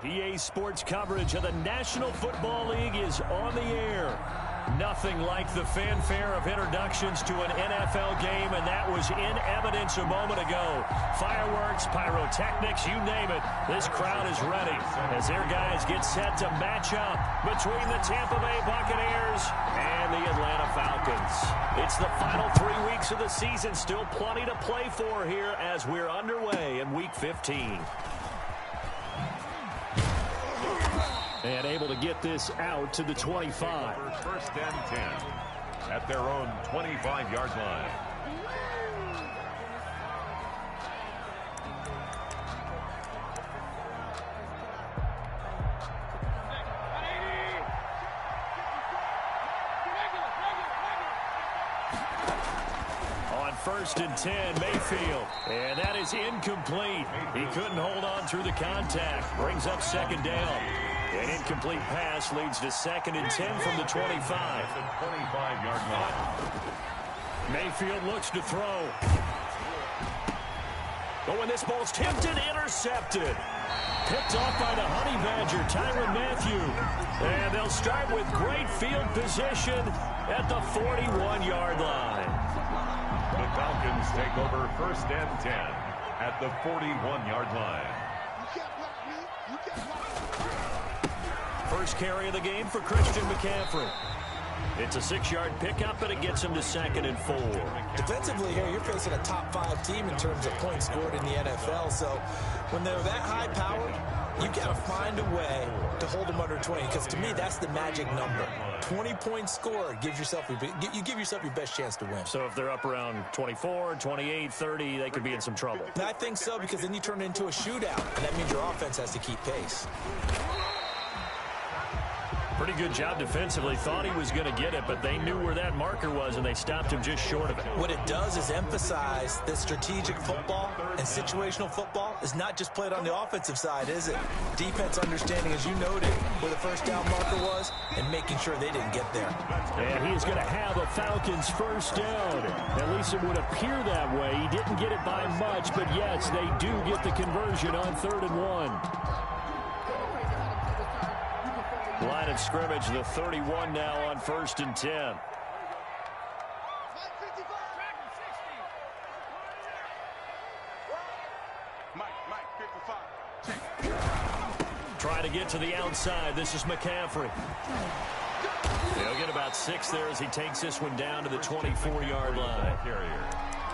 EA Sports coverage of the National Football League is on the air. Nothing like the fanfare of introductions to an NFL game, and that was in evidence a moment ago. Fireworks, pyrotechnics, you name it. This crowd is ready as their guys get set to match up between the Tampa Bay Buccaneers and the Atlanta Falcons. It's the final 3 weeks of the season. Still plenty to play for here as we're underway in Week 15. And able to get this out to the 25. First and 10 at their own 25-yard line. On first and 10, Mayfield. And that is incomplete. He couldn't hold on through the contact. Brings up second down. An incomplete pass leads to 2nd and 10 from the 25. The 25-yard line. Mayfield looks to throw. But when this ball's tipped and intercepted. Picked off by the Honey Badger, Tyrann Mathieu. And they'll start with great field position at the 41-yard line. The Falcons take over first and 10 at the 41-yard line. First carry of the game for Christian McCaffrey. It's a 6-yard pickup, and it gets him to 2nd and 4. Defensively here, you're facing a top-5 team in terms of points scored in the NFL. So when they're that high-powered, you got to find a way to hold them under 20. Because to me, that's the magic number. 20-point score gives yourself you give yourself your best chance to win. So if they're up around 24, 28, 30, they could be in some trouble. And I think so, because then you turn it into a shootout, and that means your offense has to keep pace. Pretty good job defensively. Thought he was going to get it, but they knew where that marker was, and they stopped him just short of it. What it does is emphasize that strategic football and situational football is not just played on the offensive side, is it? Defense understanding, as you noted, where the first down marker was and making sure they didn't get there. And he is going to have a Falcons first down. At least it would appear that way. He didn't get it by much, but yes, they do get the conversion on 3rd and 1. Line of scrimmage, the 31 now on 1st and 10. Trying to get to the outside. This is McCaffrey. He'll get about 6 there as he takes this one down to the 24-yard line.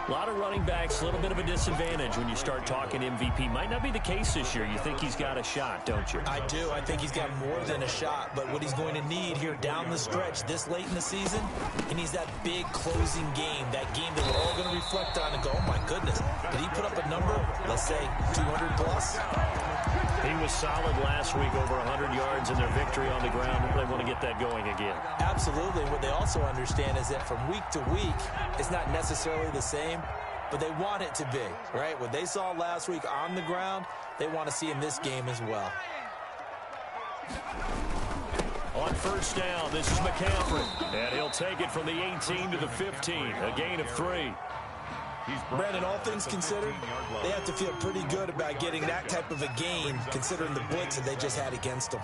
A lot of running backs, a little bit of a disadvantage when you start talking MVP. Might not be the case this year. You think he's got a shot, don't you? I do. I think he's got more than a shot. But what he's going to need here down the stretch this late in the season, he needs that big closing game, that game that we're all going to reflect on and go, oh, my goodness, did he put up a number, let's say, 200 plus? He was solid last week, over 100 yards in their victory on the ground. They want to get that going again. Absolutely. What they also understand is that from week to week, it's not necessarily the same, but they want it to be, right? What they saw last week on the ground, they want to see in this game as well. On first down, this is McCaffrey, and he'll take it from the 18 to the 15, a gain of 3. Brandon, all things considered, they have to feel pretty good about getting that type of a gain, considering the blitz that they just had against them.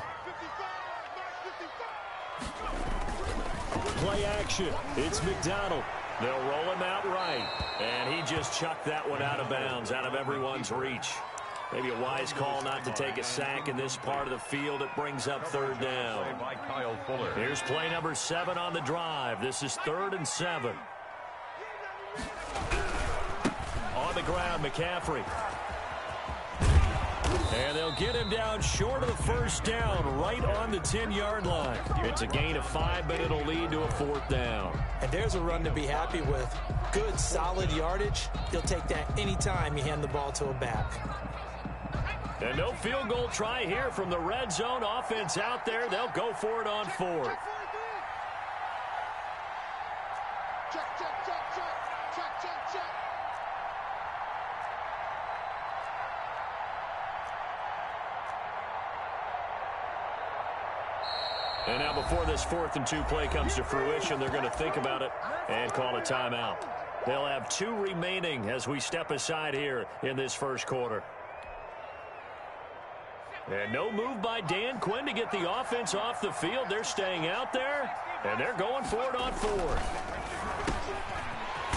Play action. It's McDonald. They'll roll him out right, and he just chucked that one out of bounds, out of everyone's reach. Maybe a wise call not to take a sack in this part of the field. It brings up 3rd down. Here's play number 7 on the drive. This is 3rd and 7. On the ground, McCaffrey. And they'll get him down short of the first down, right on the 10-yard line. It's a gain of 5, but it'll lead to a 4th down. And there's a run to be happy with. Good, solid yardage. He'll take that anytime you hand the ball to a back. And no field goal try here from the red zone offense out there. They'll go for it on 4th. And now before this 4th and 2 play comes to fruition, they're going to think about it and call a timeout. They'll have 2 remaining as we step aside here in this first quarter. And no move by Dan Quinn to get the offense off the field. They're staying out there, and they're going for it on fourth.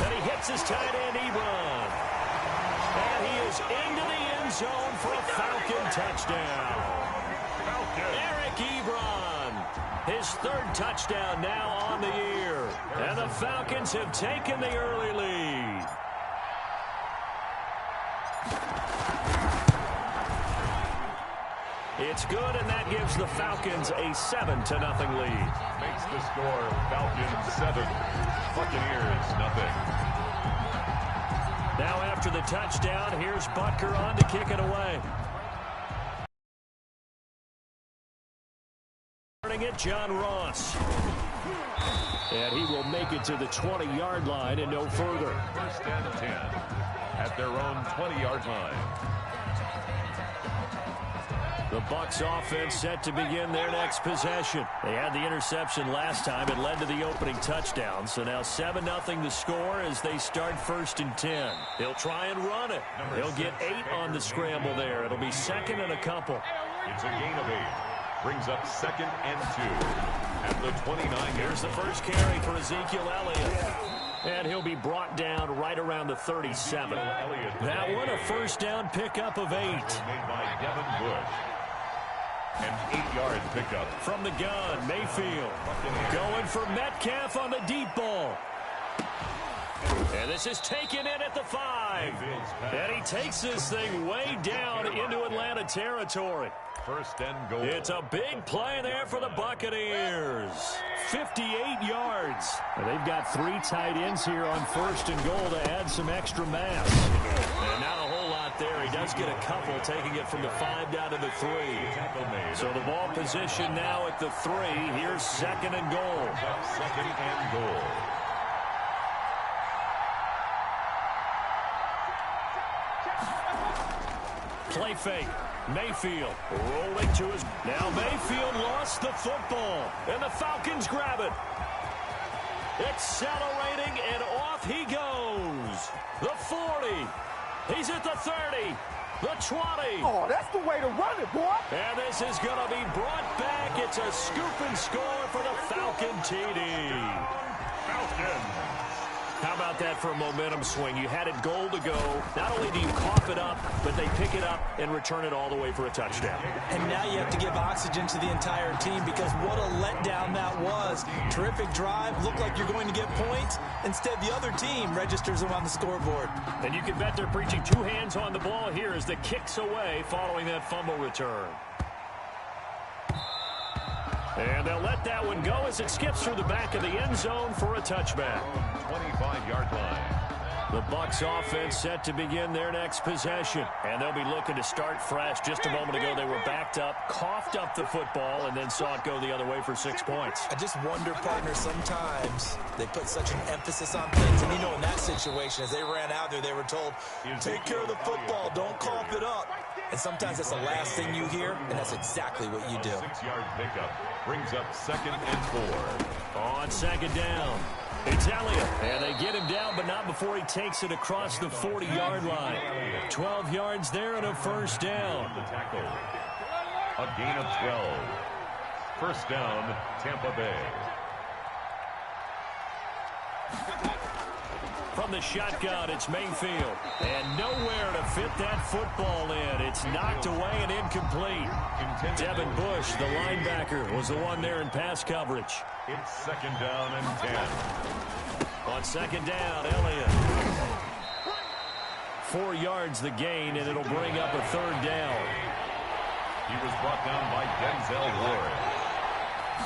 And he hits his tight end, Ebron. And he is into the end zone for a Falcon touchdown. Eric Ebron, his third touchdown now on the year. And the Falcons have taken the early lead. It's good, and that gives the Falcons a 7-0 lead. Makes the score Falcons 7, Buccaneers nothing. Now after the touchdown, here's Butker on to kick it away. Turning it, John Ross. And he will make it to the 20-yard line and no further. First and 10 at their own 20-yard line. The Bucs offense set to begin their next possession. They had the interception last time. It led to the opening touchdown. So now 7-0 the score as they start first and 10. He'll try and run it. He'll get 8 on the scramble there. It'll be second and a couple. It's a gain of 8. Brings up second and 2 at the 29. Here's the first carry for Ezekiel Elliott. And he'll be brought down right around the 37. That one a first down pickup of 8. Made by Devin Bush. An 8-yard pickup. From the gun, Mayfield. Going for Metcalf on the deep ball. And this is taken in at the 5. And he takes this thing way down into Atlanta territory. First and goal. It's a big play there for the Buccaneers. 58 yards. And they've got 3 tight ends here on first and goal to add some extra mass. And not a whole lot there. He does get a couple, taking it from the 5 down to the 3. So the ball position now at the 3. Here's second and goal. Second and goal. Play fake. Mayfield rolling to his... Now Mayfield lost the football, and the Falcons grab it. Accelerating, and off he goes. The 40. He's at the 30. The 20. Oh, that's the way to run it, boy. And this is going to be brought back. It's a scoop and score for the Falcon TD. Falcons. How about that for a momentum swing? You had it goal to go. Not only do you cough it up, but they pick it up and return it all the way for a touchdown. And now you have to give oxygen to the entire team because what a letdown that was. Terrific drive. Looked like you're going to get points. Instead, the other team registers them on the scoreboard. And you can bet they're preaching 2 hands on the ball here as the kick's away following that fumble return. And they'll let that one go as it skips through the back of the end zone for a touchback. 25-yard line. The Bucs offense set to begin their next possession. And they'll be looking to start fresh. Just a moment ago, they were backed up, coughed up the football, and then saw it go the other way for 6 points. I just wonder, partner, sometimes they put such an emphasis on things. And, you know, in that situation, as they ran out there, they were told, take care of the football, don't cough it up. And sometimes that's the last thing you hear, and that's exactly what you do. 6-yard pickup brings up second and 4. On second down, it's Elliott. And they get him down, but not before he takes it across the 40-yard line. 12 yards there and a first down. The tackle. A gain of 12. First down, Tampa Bay. From the shotgun, it's Mayfield. And nowhere to fit that football in. It's knocked away and incomplete. Devin Bush, the linebacker, was the one there in pass coverage. It's second down and 10. On second down, Elliott. 4 yards the gain, and it'll bring up a third down. He was brought down by Denzel Ward.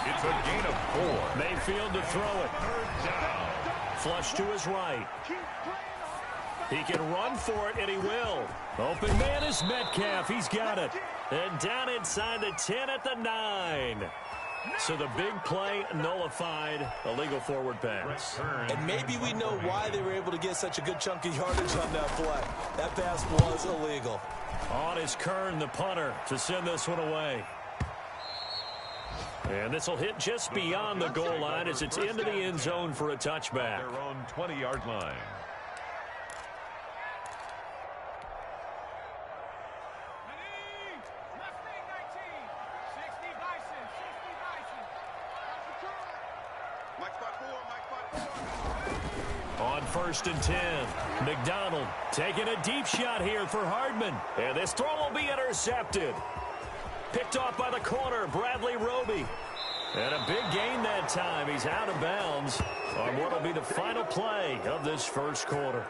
It's a gain of 4. Mayfield to throw it. Third down. Flush to his right. He can run for it, and he will. Open man is Metcalf. He's got it. And down inside the 10 at the 9. So the big play nullified. Illegal forward pass. And maybe we know why they were able to get such a good chunk of yardage on that play. That pass was illegal. On is Kern, the punter, to send this one away. And this will hit just beyond the goal line as it's into the end zone for a touchback. Their own 20-yard line. 1st and 10. McDonald taking a deep shot here for Hardman. And this throw will be intercepted. Picked off by the corner, Bradley Roby. And a big gain that time. He's out of bounds on what will be the final play of this first quarter.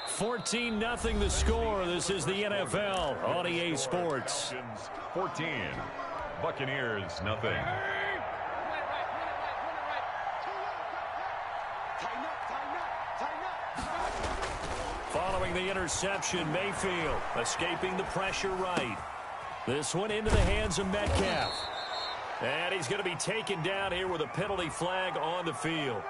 $14-0 the score. This is the NFL on EA Sports. 14. Buccaneers, nothing. Following the interception, Mayfield escaping the pressure right. This one into the hands of Metcalf. And he's going to be taken down here with a penalty flag on the field.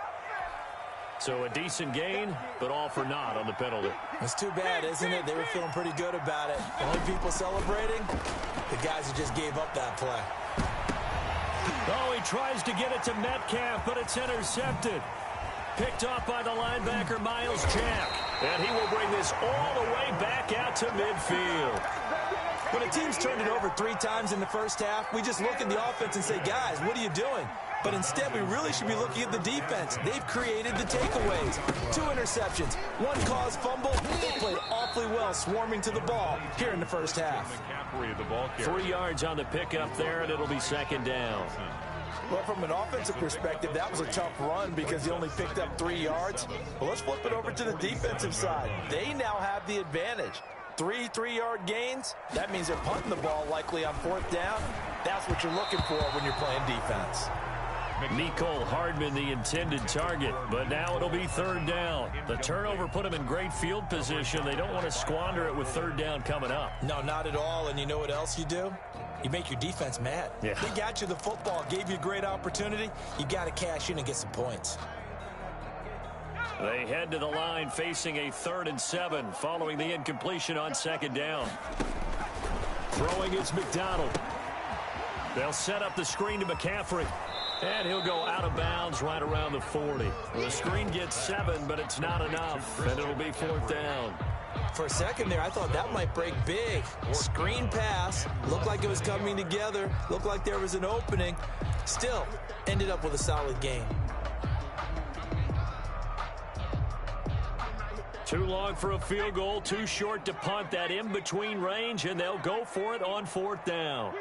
So a decent gain, but all for naught on the penalty. It's too bad, isn't it? They were feeling pretty good about it. The only people celebrating, the guys who just gave up that play. Oh, he tries to get it to Metcalf, but it's intercepted. Picked off by the linebacker, Miles Jack. And he will bring this all the way back out to midfield. When a team's turned it over 3 times in the first half, we just look at the offense and say, guys, what are you doing? But instead, we really should be looking at the defense. They've created the takeaways. 2 interceptions, 1 caused fumble. They played awfully well swarming to the ball here in the first half. 3 yards on the pickup there, and it'll be 2nd down. Well, from an offensive perspective, that was a tough run because he only picked up 3 yards. Well, let's flip it over to the defensive side. They now have the advantage. 3 3-yard gains, that means they're punting the ball likely on 4th down. That's what you're looking for when you're playing defense. Nicole Hardman, the intended target, but now it'll be 3rd down. The turnover put them in great field position. They don't want to squander it with 3rd down coming up. No, not at all. And you know what else you do? You make your defense mad. Yeah. They got you the football, gave you a great opportunity. You got to cash in and get some points. They head to the line facing a 3rd and 7 following the incompletion on 2nd down. Throwing is McDonald. They'll set up the screen to McCaffrey. And he'll go out of bounds right around the 40. The screen gets 7, but it's not enough. And it'll be 4th down. For a second there, I thought that might break big. Screen pass. Looked like it was coming together. Looked like there was an opening. Still, ended up with a solid gain. Too long for a field goal. Too short to punt. That in-between range, and they'll go for it on 4th down.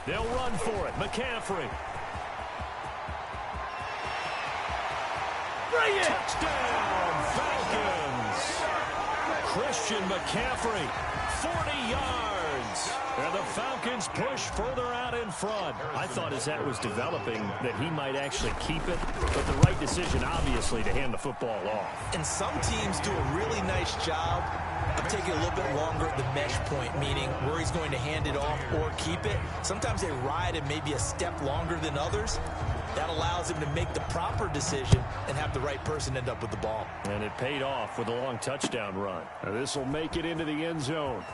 They'll run for it. McCaffrey. Bring it! Touchdown, Falcons! Christian McCaffrey, 40 yards. And the Falcons push further out in front. I thought as that was developing that he might actually keep it, but the right decision, obviously, to hand the football off. And some teams do a really nice job of taking a little bit longer at the mesh point, meaning where he's going to hand it off or keep it. Sometimes they ride it maybe a step longer than others. That allows him to make the proper decision and have the right person end up with the ball. And it paid off with a long touchdown run. This will make it into the end zone.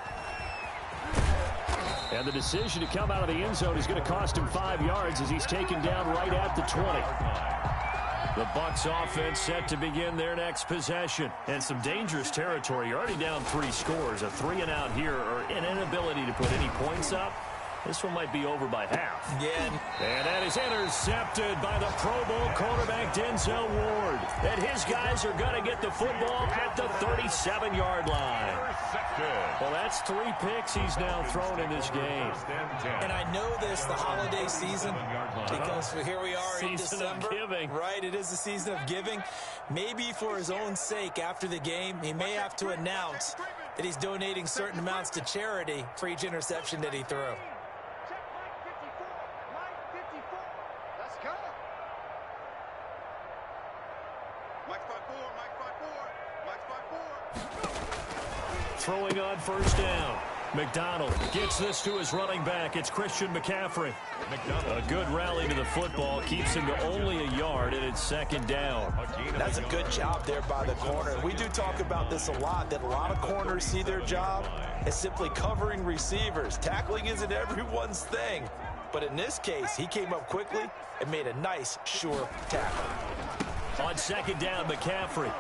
And the decision to come out of the end zone is going to cost him 5 yards as he's taken down right at the 20. The Bucs offense set to begin their next possession. And some dangerous territory. You're already down 3 scores. A 3 and out here, or an inability to put any points up. This one might be over by half. Yeah. And that is intercepted by the Pro Bowl quarterback Denzel Ward. And his guys are going to get the football at the 37-yard line. Well, that's 3 picks he's now thrown in this game. And I know this, the holiday season, because here we are in December. Season of giving. Right, it is the season of giving. Maybe for his own sake after the game, he may have to announce that he's donating certain amounts to charity for each interception that he threw. Throwing on 1st down. McDonald gets this to his running back. It's Christian McCaffrey. A good rally to the football. Keeps him to only a yard, and it's 2nd down. That's a good job there by the corner. We do talk about this a lot, that a lot of corners see their job as simply covering receivers. Tackling isn't everyone's thing. But in this case, he came up quickly and made a nice, sure tackle. On second down, McCaffrey.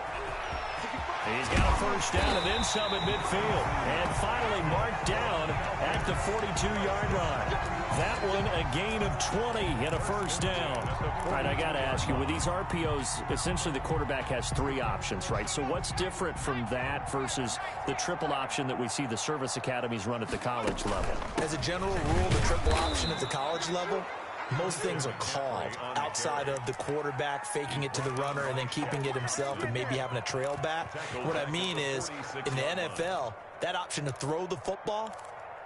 He's got a first down and then some at midfield. And finally marked down at the 42-yard line. That one a gain of 20 and a first down. All right, I got to ask you, with these RPOs, essentially the quarterback has 3 options, right? So what's different from that versus the triple option that we see the service academies run at the college level? As a general rule, the triple option at the college level, most things are called outside of the quarterback faking it to the runner and then keeping it himself and maybe having a trail back. What I mean is, in the NFL, that option to throw the football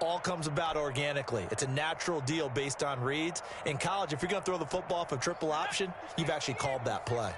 all comes about organically. It's a natural deal based on reads. In college, if you're going to throw the football off a triple option, you've actually called that play.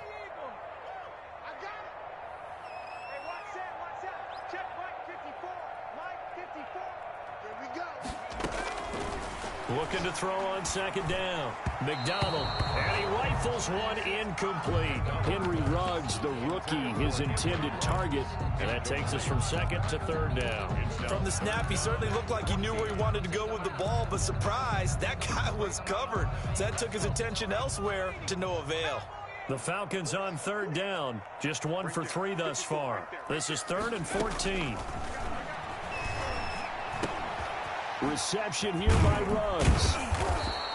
Looking to throw on second down. McDonald, and he rifles one incomplete. Henry Ruggs, the rookie, his intended target. And that takes us from second to third down. From the snap, he certainly looked like he knew where he wanted to go with the ball, but surprise, that guy was covered. So that took his attention elsewhere to no avail. The Falcons on third down, just 1 for 3 thus far. This is 3rd and 14. Reception here by Ruggs.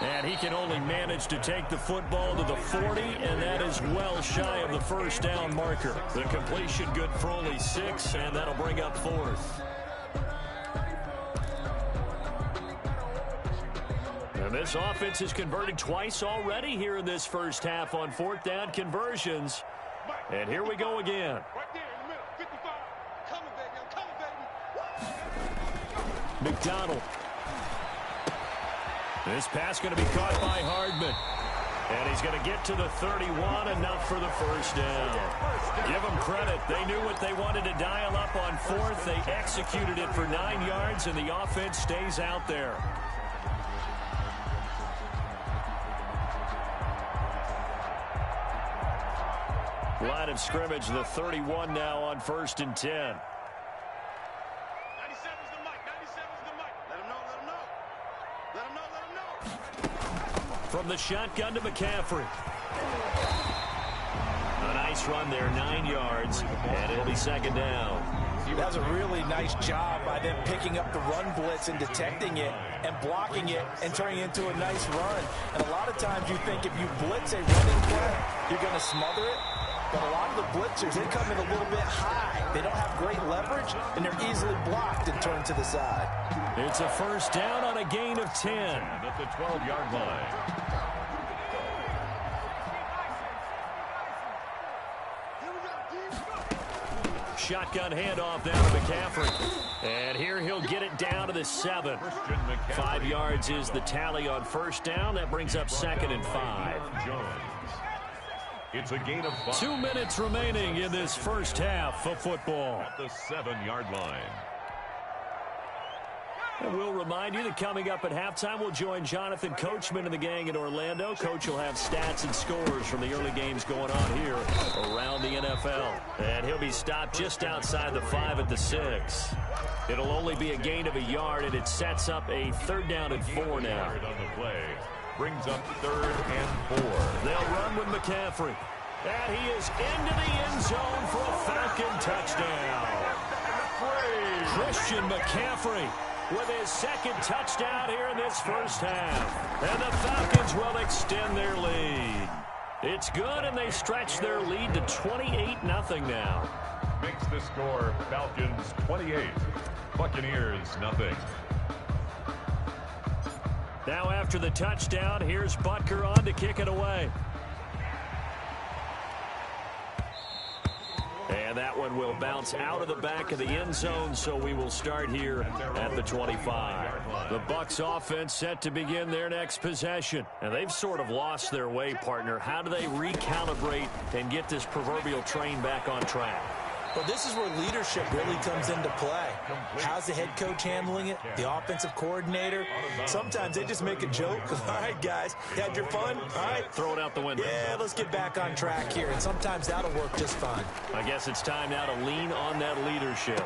And he can only manage to take the football to the 40, and that is well shy of the first down marker. The completion good for only 6, and that'll bring up 4th. And this offense has converted twice already here in this first half on 4th down conversions. And here we go again. McDonald. This pass going to be caught by Hardman. And he's going to get to the 31, enough for the first down. Give them credit. They knew what they wanted to dial up on 4th. They executed it for 9 yards, and the offense stays out there. Line of scrimmage, the 31 now on 1st and 10. From the shotgun to McCaffrey. A nice run there, 9 yards, and it'll be second down. That was a really nice job by them picking up the run blitz and detecting it and blocking it and turning it into a nice run. And a lot of times you think if you blitz a running play, you're going to smother it. But a lot of the blitzers, they come in a little bit high. They don't have great leverage, and they're easily blocked and turned to the side. It's a first down on a gain of 10. At the 12-yard line. Shotgun handoff down to McCaffrey. And here he'll get it down to the 7. 5 yards is the tally on first down. That brings up 2nd and 5. It's a gain of 5. 2 minutes remaining in this first half of football. At the 7-yard line. And we'll remind you that coming up at halftime, we'll join Jonathan Coachman and the gang in Orlando. Coach will have stats and scores from the early games going on here around the NFL. And he'll be stopped just outside the 5 at the 6. It'll only be a gain of a yard, and it sets up a 3rd down and 4 now. On the play. Brings up 3rd and 4. They'll run with McCaffrey. And he is into the end zone for a Falcon touchdown. Christian McCaffrey with his 2nd touchdown here in this first half. And the Falcons will extend their lead. It's good, and they stretch their lead to 28-0 now. Makes the score Falcons 28, Buccaneers nothing. Now after the touchdown, here's Butker on to kick it away. And that one will bounce out of the back of the end zone, so we will start here at the 25. The Bucs offense set to begin their next possession. And they've sort of lost their way, partner. How do they recalibrate and get this proverbial train back on track? Well, this is where leadership really comes into play. How's the head coach handling it? The offensive coordinator? Sometimes they just make a joke. All right, guys, you had your fun? All right. Throw it out the window. Yeah, let's get back on track here. And sometimes that'll work just fine. I guess it's time now to lean on that leadership.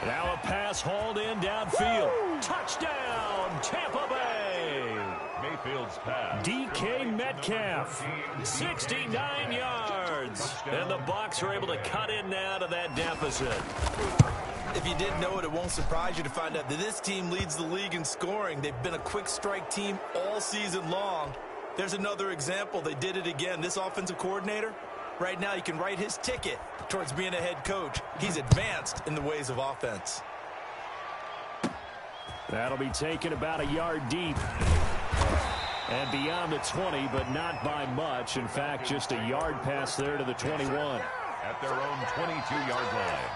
Now a pass hauled in downfield. Woo! Touchdown, Tampa Bay. Mayfield's pass. DK Metcalf, 69 yards. And the Bucs are able to cut in now to that deficit. If you didn't know it, it won't surprise you to find out that this team leads the league in scoring. They've been a quick strike team all season long. There's another example. They did it again. This offensive coordinator, right now, you can write his ticket towards being a head coach. He's advanced in the ways of offense. That'll be taken about a yard deep. And beyond the 20, but not by much. In fact, just a yard pass there to the 21. At their own 22-yard line.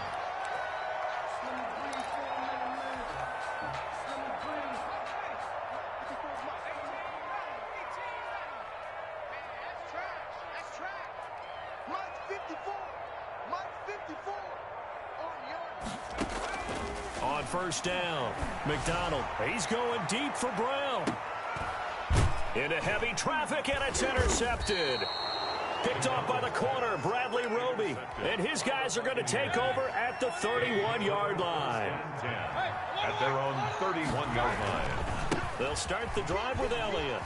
On first down, McDonald, he's going deep for Brown. Into heavy traffic, and it's intercepted. Picked off by the corner, Bradley Roby. And his guys are going to take over at the 31-yard line. At their own 31-yard line. They'll start the drive with Elliott.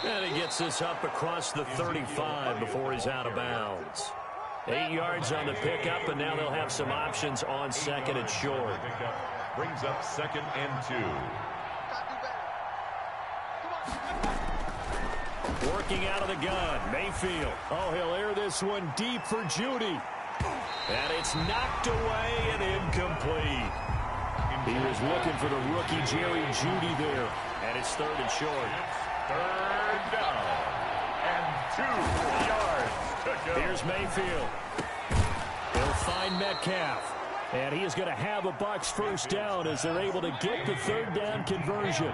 And he gets this up across the 35 before he's out of bounds. 8 yards on the pickup, and now they'll have some options on second and short. Brings up 2nd and 2. Working out of the gun, Mayfield. Oh, he'll air this one deep for Judy. And it's knocked away and incomplete. He was looking for the rookie Jerry Judy there. And it's 3rd and short. 3rd down. And 2 yards to go. Here's Mayfield. He'll find Metcalf. And he is going to have a Bucs first down as they're able to get the 3rd down conversion.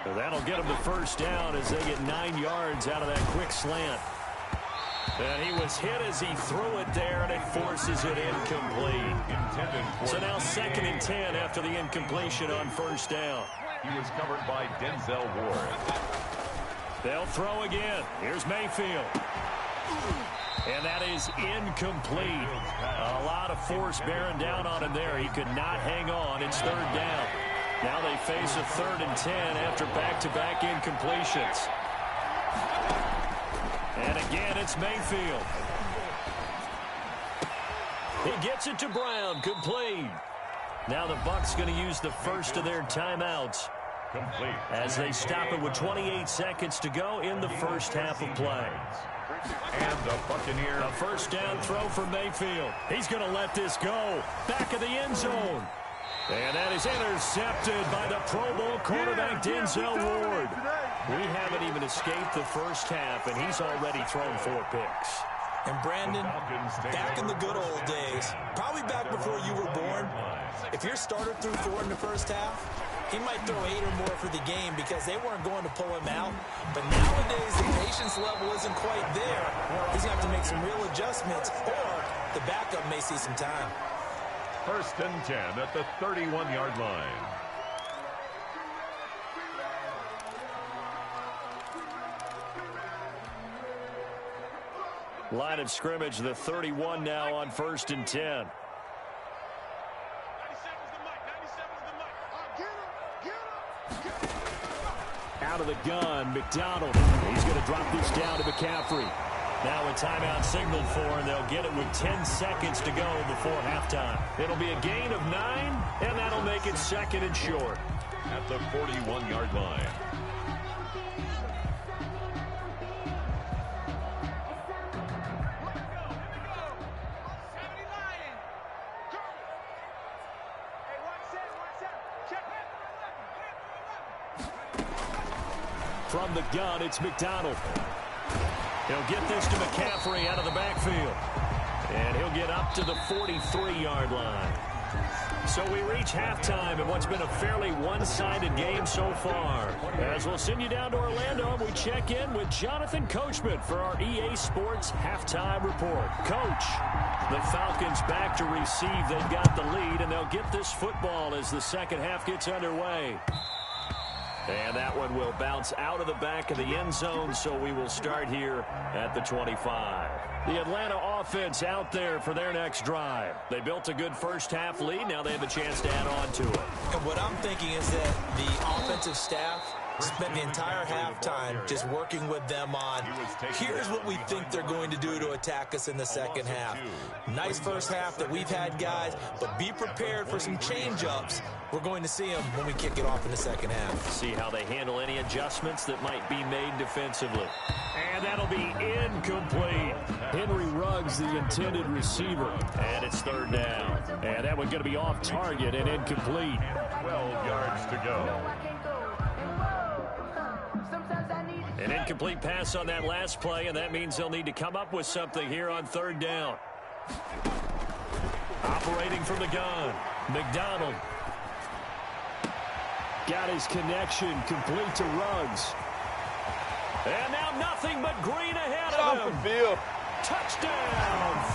So that'll get them the first down as they get 9 yards out of that quick slant. And he was hit as he threw it there, and it forces it incomplete. So now 2nd and 10 after the incompletion on first down. He was covered by Denzel Ward. They'll throw again. Here's Mayfield. And that is incomplete. A lot of force bearing down on him there. He could not hang on. It's 3rd down. Now they face a 3rd and 10 after back-to-back incompletions. And again, it's Mayfield. He gets it to Brown, complete. Now the Bucs going to use the first of their timeouts Complete. as they stop it with 28 seconds to go in the first half of play. And the Buccaneer. A first down throw for Mayfield. He's going to let this go. Back of the end zone. And that is intercepted by the Pro Bowl quarterback Denzel Ward. We haven't even escaped the first half, and he's already thrown 4 picks. And Brandon, back in the good old days, probably back before you were born, if your starter threw 4 in the first half, he might throw 8 or more for the game because they weren't going to pull him out. But nowadays, the patience level isn't quite there. He's going to have to make some real adjustments, or the backup may see some time. 1st and 10 at the 31-yard line. Line of scrimmage, the 31 now on 1st and 10. Out of the gun, McDonald. He's going to drop this down to McCaffrey. Now a timeout signaled for, and they'll get it with 10 seconds to go before halftime. It'll be a gain of 9, and that'll make it 2nd and short. At the 41-yard line. From the gun, it's McDonald. He'll get this to McCaffrey out of the backfield. And he'll get up to the 43-yard line. So we reach halftime in what's been a fairly one-sided game so far. As we'll send you down to Orlando, we check in with Jonathan Coachman for our EA Sports Halftime Report. Coach, the Falcons back to receive. They've got the lead, and they'll get this football as the second half gets underway. And that one will bounce out of the back of the end zone, so we will start here at the 25. The Atlanta offense out there for their next drive. They built a good first half lead. Now they have a chance to add on to it. And what I'm thinking is that the offensive staff Spent the entire halftime just working with them on, here's what we think they're going to do to attack us in the second half. Nice first half that we've had, guys, but be prepared for some change-ups. We're going to see them when we kick it off in the second half. See how they handle any adjustments that might be made defensively. And that'll be incomplete. Henry Ruggs, the intended receiver. And it's third down. And that one's going to be off target and incomplete. 12 yards to go. An incomplete pass on that last play, and that means they'll need to come up with something here on third down. Operating from the gun, McDonald. Got his connection complete to Ruggs. And now nothing but green ahead of him. Touchdown,